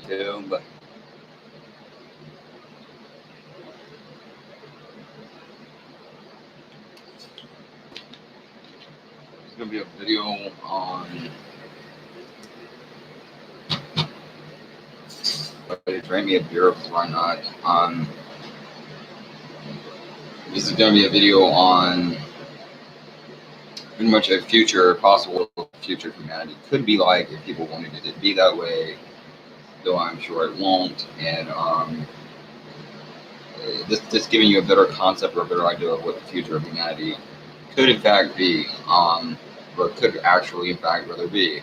YouTube. It's gonna be a video on. But drank me a beer, why not? This is gonna be a video on pretty much a future, possible future humanity could be like if people wanted it to be that way, though I'm sure it won't. And this giving you a better concept or a better idea of what the future of humanity could in fact be, or could actually in fact rather be.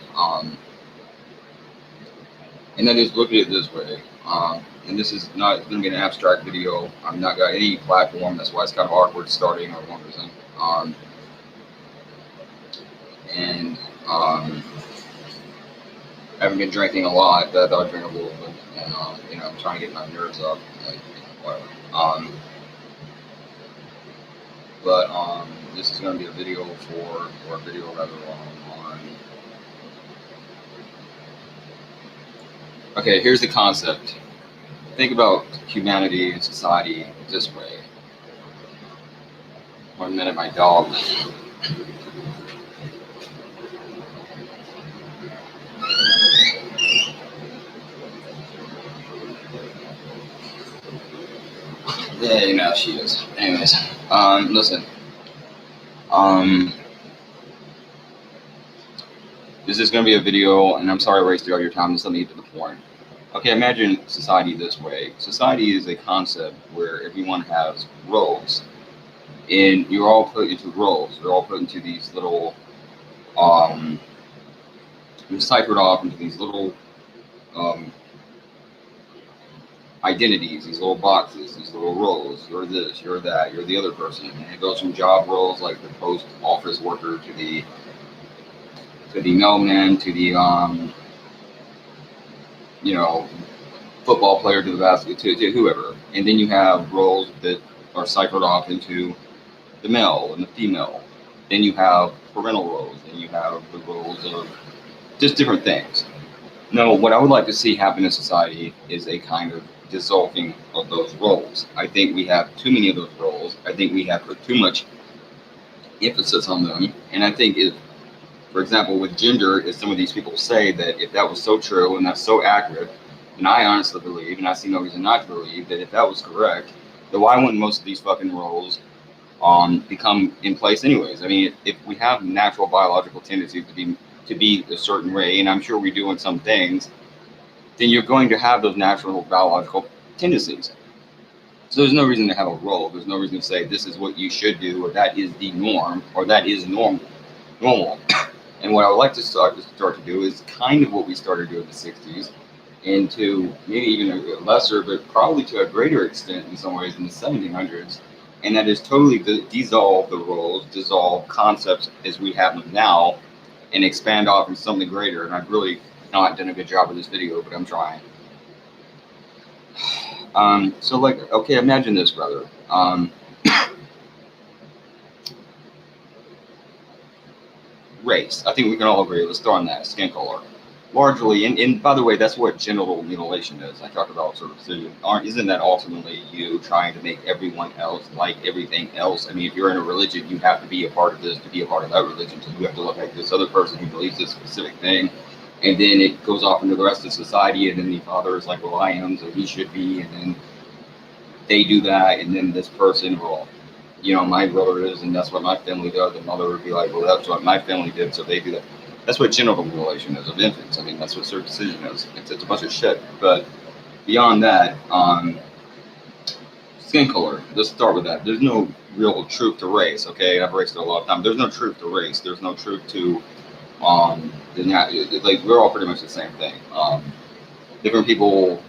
And then just look at it this way. And this is not going to be an abstract video. I'm not got any platform. That's why it's kind of awkward starting or one reason. And I haven't been drinking a lot, but I thought I'd drink a little bit. And I'm trying to get my nerves up. Like, whatever. But this is going to be a video or a video rather on. Okay, here's the concept. Think about humanity and society this way. 1 minute, my dog. Yeah, now she is. Anyways, listen. This is going to be a video, and I'm sorry I wasted all your time. Just let me get to the point. Okay, imagine society this way. Society is a concept where everyone has roles, and you're all put into roles. You're all put into these little, you're ciphered off into these little identities, these little boxes, these little roles. You're this, you're that, you're the other person, and it goes from job roles like the post office worker to the mailman to the football player to the basket to whoever, and then you have roles that are ciphered off into the male and the female. Then you have parental roles, and you have the roles of just different things. Now, what I would like to see happen in society is a kind of dissolving of those roles. I think we have too many of those roles. I think we have put too much emphasis on them, and I think if, for example, with gender, as some of these people say, that if that was so true and that's so accurate, and I honestly believe, and I see no reason not to believe, that if that was correct, then why wouldn't most of these fucking roles become in place anyways? I mean, if we have natural biological tendencies to be a certain way, and I'm sure we do in some things, then you're going to have those natural biological tendencies. So there's no reason to have a role. There's no reason to say this is what you should do, or that is the norm, or that is normal. And what I would like to start to do is kind of what we started doing in the 60s, and to maybe even a lesser, but probably to a greater extent in some ways in the 1700s, and that is totally dissolve the roles, dissolve concepts as we have them now, and expand off into something greater. And I've really not done a good job with this video, but I'm trying. So like, okay, imagine this, brother. Race. I think we can all agree. Let's throw on that skin color. Largely, and by the way, that's what genital mutilation is. I talked about circumcision. Isn't that ultimately you trying to make everyone else like everything else? I mean, if you're in a religion, you have to be a part of this to be a part of that religion. So you have to look like this other person who believes this specific thing. And then it goes off into the rest of society, and then the father is like, well, I am, so he should be. And then they do that, and then this person will, my brother is, and that's what my family does. The mother would be like, well, that's what my family did, so they do that. That's what genital mutilation is of infants. I mean, that's what circumcision is. It's a bunch of shit. But beyond that, skin color. Let's start with that. There's no real truth to race, okay? I've raced it a lot of times. There's no truth to race. There's no truth to, like, we're all pretty much the same thing. Different people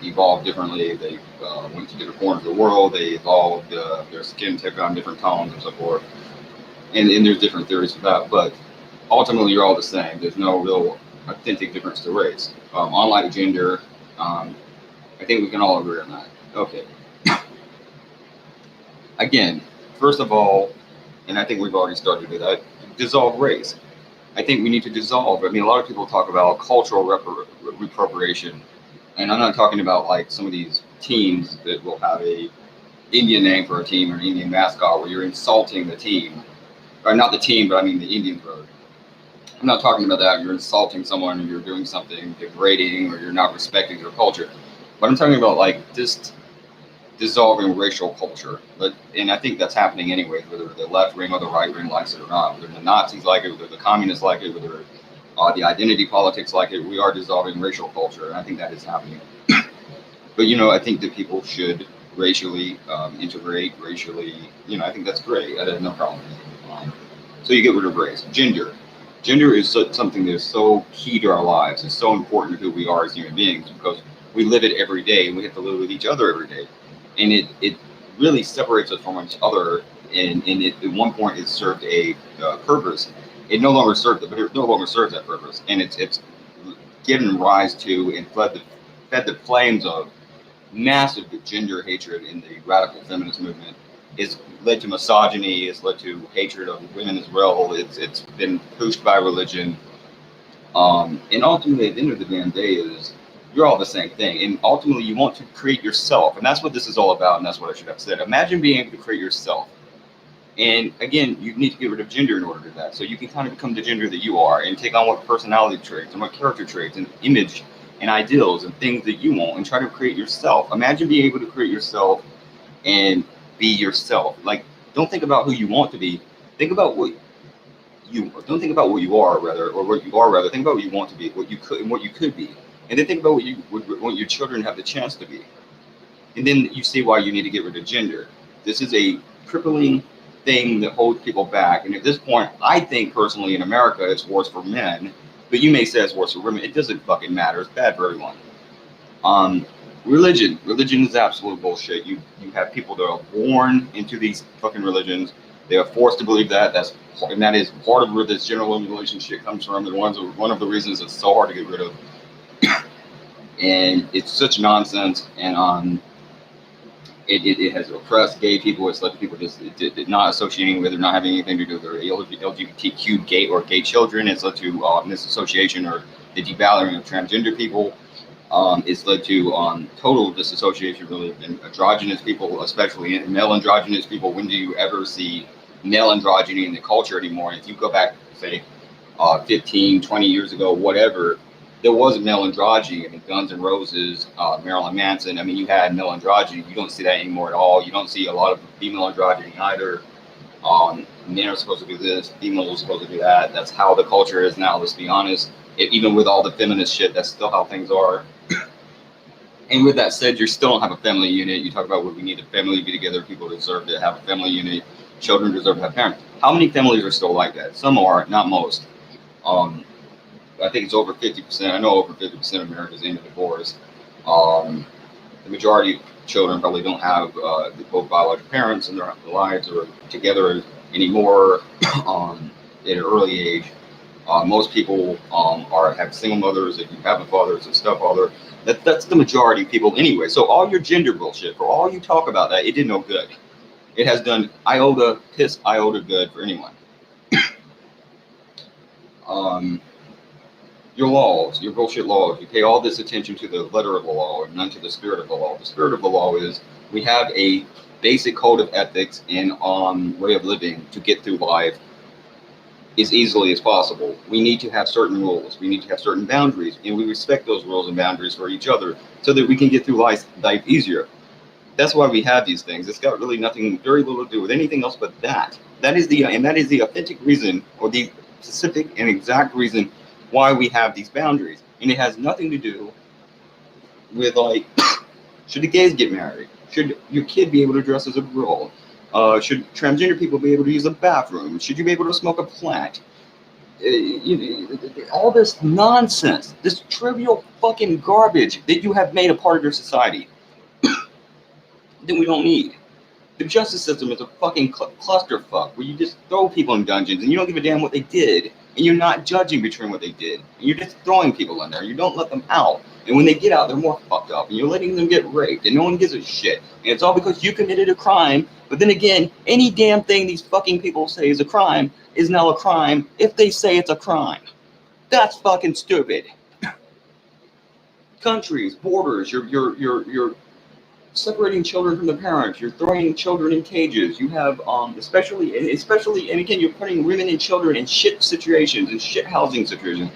evolved differently. They went to different corners of the world. They evolved, their skin took on different tones and so forth. And there's different theories for that. But ultimately, you're all the same. There's no real authentic difference to race. Unlike gender, I think we can all agree on that. Okay. Again, first of all, and I think we've already started to do that, dissolve race. I think we need to dissolve. I mean, a lot of people talk about cultural reappropriation, and I'm not talking about like some of these teams that will have a Indian name for a team or an Indian mascot where you're insulting the team, or not the team, but I mean the Indians. I'm not talking about that. You're insulting someone, or you're doing something degrading, or you're not respecting their culture. But I'm talking about like just dissolving racial culture. And I think that's happening anyway, whether the left wing or the right wing likes it or not, whether the Nazis like it, whether the communists like it, whether the identity politics like it. We are dissolving racial culture, and I think that is happening. But I think that people should racially integrate, racially. I think that's great. I have no problem. So you get rid of race, gender. Gender is something that is so key to our lives. It's so important to who we are as human beings because we live it every day, and we have to live with each other every day. And it really separates us from each other. And at one point, it served a purpose. It no longer served that purpose, and it's given rise to and fed the flames of massive gender hatred in the radical feminist movement. It's led to misogyny. It's led to hatred of women as well. It's been pushed by religion. And ultimately, at the end of the damn day, is you're all the same thing. And ultimately, you want to create yourself, and that's what this is all about. And that's what I should have said. Imagine being able to create yourself. And again, you need to get rid of gender in order to do that. So you can kind of become the gender that you are and take on what personality traits and what character traits and image and ideals and things that you want and try to create yourself. Imagine being able to create yourself and be yourself. Like, don't think about who you want to be. Think about don't think about what you are, rather, or what you are, rather. Think about what you want to be, what you could, and what you could be. And then think about what you would want your children have the chance to be. And then you see why you need to get rid of gender. This is a crippling thing that holds people back. And at this point, I think personally in America, it's worse for men. But you may say it's worse for women. It doesn't fucking matter. It's bad for everyone. Religion is absolute bullshit. You have people that are born into these fucking religions. They are forced to believe that. That is part of where this general relationship comes from. And one of the reasons it's so hard to get rid of. And it's such nonsense. And it has oppressed gay people. It's led people just not associating with or not having anything to do with their LGBTQ gay children. It's led to misassociation or the devaluing of transgender people. It's led to total disassociation really of androgynous people, especially male androgynous people. When do you ever see male androgyny in the culture anymore? And if you go back, say, 15, 20 years ago, whatever, there was male androgyny. I mean, Guns N' Roses, Marilyn Manson. I mean, you had male androgyny. You don't see that anymore at all. You don't see a lot of female androgyny either. Men are supposed to do this. Females are supposed to do that. That's how the culture is now, let's be honest. Even with all the feminist shit, that's still how things are. And with that said, you still don't have a family unit. You talk about what we need a family to be together. People deserve to have a family unit. Children deserve to have parents. How many families are still like that? Some are, not most. I think it's over 50%. I know over 50% of Americans end in divorce. The majority of children probably don't have both biological parents in their lives or together anymore at an early age. Most people have single mothers. If you have a father, it's a stepfather. That's the majority of people anyway. So all your gender bullshit, for all you talk about that, it did no good. It has done iota good for anyone. Your laws, your bullshit laws, you pay all this attention to the letter of the law and none to the spirit of the law. The spirit of the law is we have a basic code of ethics and way of living to get through life as easily as possible. We need to have certain rules. We need to have certain boundaries, and we respect those rules and boundaries for each other so that we can get through life easier. That's why we have these things. It's got really very little to do with anything else but that. That is the authentic reason, or the specific and exact reason why we have these boundaries. And it has nothing to do with, like, should the gays get married? Should your kid be able to dress as a girl? Should transgender people be able to use a bathroom? Should you be able to smoke a plant? All this nonsense, this trivial fucking garbage that you have made a part of your society that we don't need. The justice system is a fucking clusterfuck where you just throw people in dungeons and you don't give a damn what they did. and you're not judging between what they did. You're just throwing people in there. You don't let them out. And when they get out, they're more fucked up. And you're letting them get raped, and no one gives a shit. And it's all because you committed a crime. But then again, any damn thing these fucking people say is a crime is now a crime if they say it's a crime. That's fucking stupid. Countries, borders, you're separating children from their parents. You're throwing children in cages. You have especially, and again, you're putting women and children in shit situations, in shit housing situations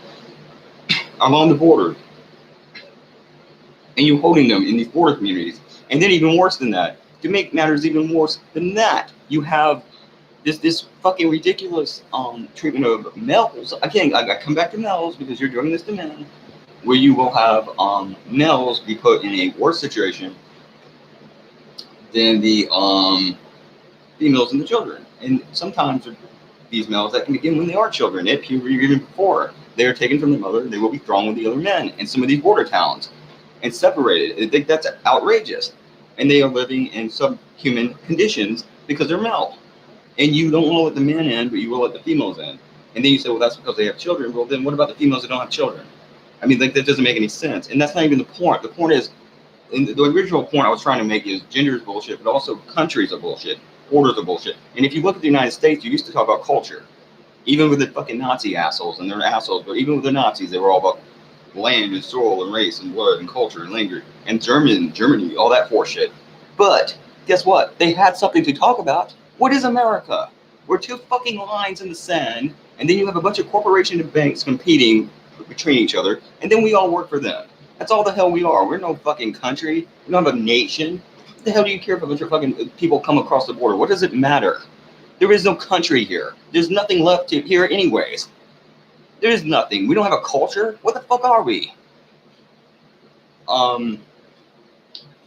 along the border, and you're holding them in these border communities. And then even worse than that, to make matters even worse than that, you have this fucking ridiculous treatment of males. Again, I come back to males because you're doing this to men, where you will have males be put in a worse situation than the females and the children. And sometimes these males, that can begin when they are children, at puberty, even before. They are taken from their mother, they will be thrown with the other men in some of these border towns and separated. I think that's outrageous. And they are living in subhuman conditions because they're male. And you don't want to let the men in, but you will let the females in. And then you say, well, that's because they have children. Well, then what about the females that don't have children? I mean, like, that doesn't make any sense. And that's not even the point. The point is, and the original point I was trying to make is gender is bullshit, but also countries are bullshit, borders are bullshit. And if you look at the United States, you used to talk about culture, even with the fucking Nazi assholes, and they're assholes, but even with the Nazis, they were all about land and soil and race and blood and culture and language, and Germany, all that horseshit. But guess what? They had something to talk about. What is America? We're two fucking lines in the sand, and then you have a bunch of corporations and banks competing between each other, and then we all work for them. That's all the hell we are. We're no fucking country. We don't have a nation. What the hell do you care if a bunch of fucking people come across the border? What does it matter? There is no country here. There's nothing left here anyways. There is nothing. We don't have a culture. What the fuck are we?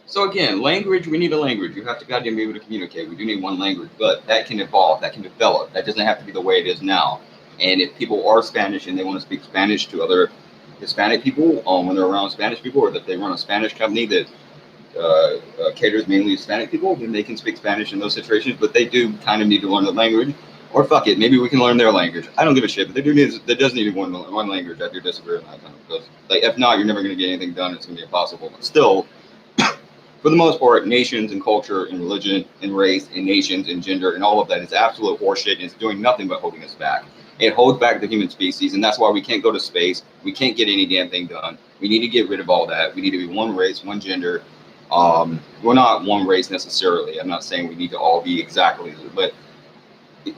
So again, language, we need a language. You have to goddamn be able to communicate. We do need one language, but that can evolve, that can develop. That doesn't have to be the way it is now. And if people are Spanish and they want to speak Spanish to other Hispanic people, when they're around Spanish people, or that they run a Spanish company that caters mainly Hispanic people, then they can speak Spanish in those situations, but they do kind of need to learn the language. Or fuck it, maybe we can learn their language. I don't give a shit, but there does need one language. I do disagree on that kind of, because like, if not, you're never going to get anything done. It's going to be impossible. But still, for the most part, nations and culture and religion and race and nations and gender and all of that is absolute horseshit, and it's doing nothing but holding us back. It holds back the human species, and that's why we can't go to space. We can't get any damn thing done. We need to get rid of all that. We need to be one race, one gender. We're not one race necessarily. I'm not saying we need to all be exactly, but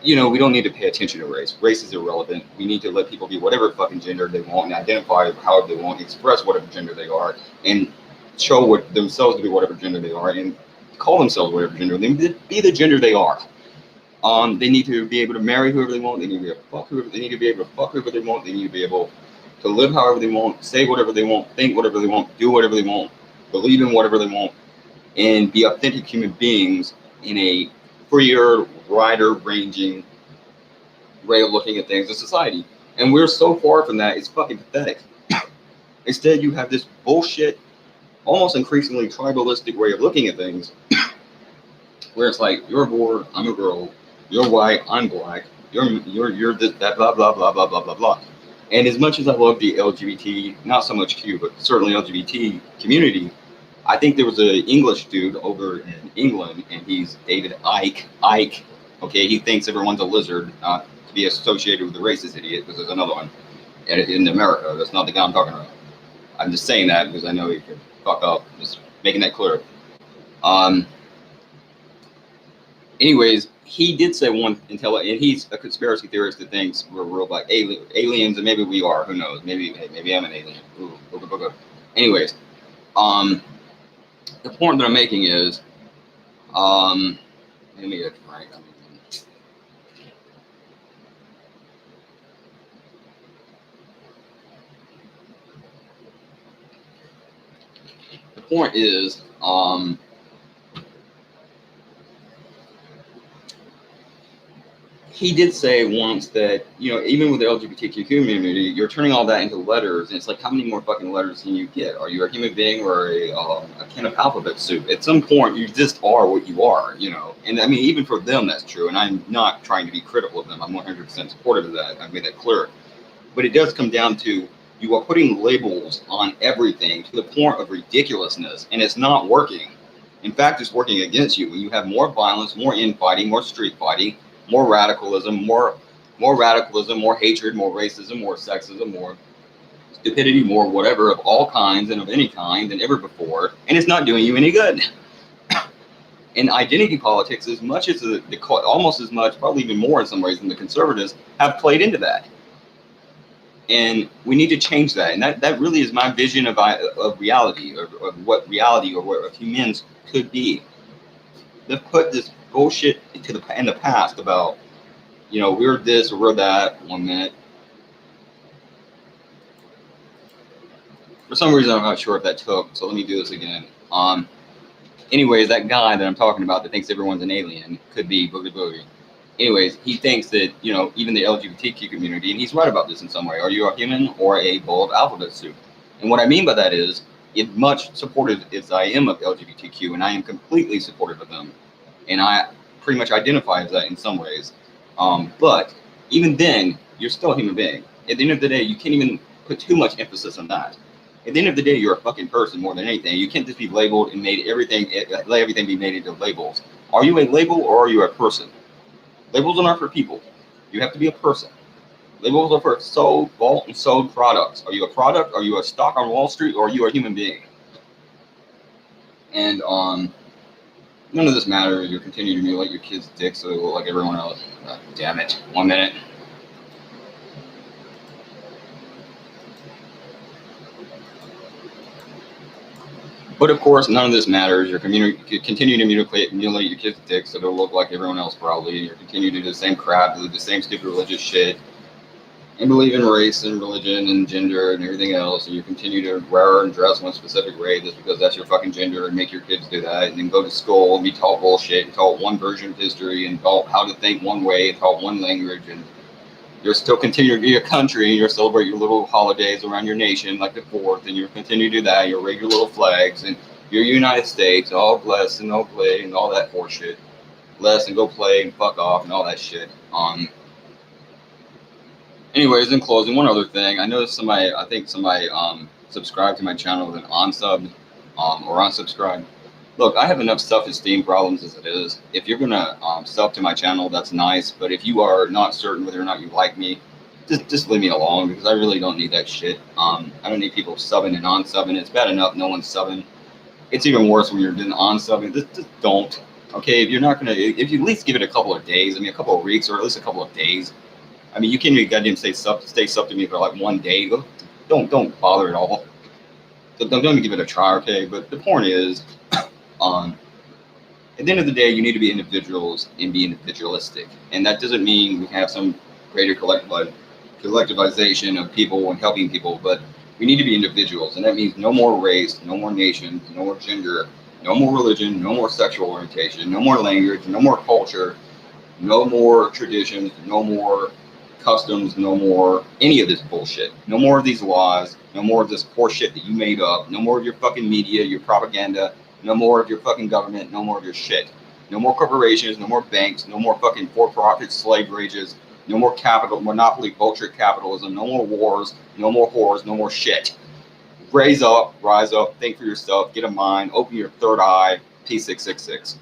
you know, we don't need to pay attention to race. Race is irrelevant. We need to let people be whatever fucking gender they want and identify however they want, express whatever gender they are, and show what themselves to be whatever gender they are, and call themselves whatever gender they be the gender they are. They need to be able to marry whoever they want. They need to be able to fuck whoever. They need to be able to fuck whoever they want. They need to be able to live however they want, say whatever they want, think whatever they want, do whatever they want, believe in whatever they want, and be authentic human beings in a freer, wider ranging way of looking at things in society. And we're so far from that, it's fucking pathetic. Instead, you have this bullshit, almost increasingly tribalistic way of looking at things, where it's like, you're a boy, I'm a girl, you're white, I'm black, you're this, that, blah, blah, blah, blah, blah, blah, blah. And as much as I love the LGBT, not so much Q, but certainly LGBT community, I think there was an English dude over in England, and he's David Icke. Okay, he thinks everyone's a lizard, not to be associated with the racist idiot, because there's another one in America. That's not the guy I'm talking about. I'm just saying that because I know he could fuck up. Just making that clear. Anyways, he did say one and he's a conspiracy theorist that thinks we're real like aliens, and maybe we are. Who knows? Maybe I'm an alien. Ooh. Anyways, the point that I'm making is, let me get it right. The point is, he did say once that, you know, even with the LGBTQ community, you're turning all that into letters, and it's like, how many more fucking letters can you get? Are you a human being or a can of alphabet soup? At some point, you just are what you are, you know. And I mean, even for them, that's true. And I'm not trying to be critical of them. I'm 100% supportive of that. I've made that clear. But it does come down to you are putting labels on everything to the point of ridiculousness, and it's not working. In fact, it's working against you. When you have more violence, more infighting, more street fighting, more radicalism, more hatred, more racism, more sexism, more stupidity, more whatever of all kinds and of any kind than ever before, and it's not doing you any good. And identity politics, as much as almost as much, probably even more in some ways than the conservatives, have played into that. And we need to change that. And that really is my vision of reality, or of what reality or what humans could be. They've put this bullshit in the past about, we're this or we're that. 1 minute. For some reason, I'm not sure if that took, so let me do this again. Anyways, that guy that I'm talking about that thinks everyone's an alien could be Boogie Boogie. Anyways, he thinks that, even the LGBTQ community, and he's right about this in some way, are you a human or a bowl of alphabet soup? And what I mean by that is, as much supportive as I am of LGBTQ, and I am completely supportive of them, and I pretty much identify as that in some ways. But even then, you're still a human being. At the end of the day, you can't even put too much emphasis on that. At the end of the day, you're a fucking person more than anything. You can't just be labeled and let everything be made into labels. Are you a label or are you a person? Labels are not for people. You have to be a person. Labels are for bought and sold products. Are you a product? Are you a stock on Wall Street? Or are you a human being? And none of this matters. You're continuing to mutilate your kids' dicks so they look like everyone else. God damn it. 1 minute. But of course, none of this matters. You're continue to mutilate your kids' dicks so they'll look like everyone else probably. You're continuing to do the same crap, do the same stupid religious shit, and believe in race and religion and gender and everything else. And you continue to wear and dress one specific way just because that's your fucking gender, and make your kids do that, and then go to school and be taught bullshit and taught one version of history and taught how to think one way and taught one language. And you're still continuing to be a country, and you celebrate your little holidays around your nation, like the 4th, and you continue to do that. You raise your little flags, and you're United States, all blessed and all play and all that horseshit. Bless and go play and fuck off and all that shit. Anyways, in closing, one other thing. I noticed somebody subscribed to my channel with an unsub or unsubscribe. Look, I have enough self-esteem problems as it is. If you're gonna sub to my channel, that's nice. But if you are not certain whether or not you like me, just leave me alone, because I really don't need that shit. I don't need people subbing and on-subbing. It's bad enough no one's subbing. It's even worse when you're doing on-subbing. Just don't. Okay, if you at least give it a couple of days. A couple of weeks, or at least a couple of days. You can't even goddamn stay sub to me for like 1 day. Don't bother at all. Don't even give it a try, okay? But the point is, at the end of the day, you need to be individuals and be individualistic. And that doesn't mean we have some greater collectivization of people and helping people, but we need to be individuals. And that means no more race, no more nation, no more gender, no more religion, no more sexual orientation, no more language, no more culture, no more traditions, no more customs, no more any of this bullshit. No more of these laws, no more of this horseshit that you made up, no more of your fucking media, your propaganda, no more of your fucking government, no more of your shit. No more corporations, no more banks, no more fucking for-profit slave rages, no more capital, monopoly, vulture capitalism, no more wars, no more whores, no more shit. Rise up, think for yourself, get a mind, open your third eye, P666.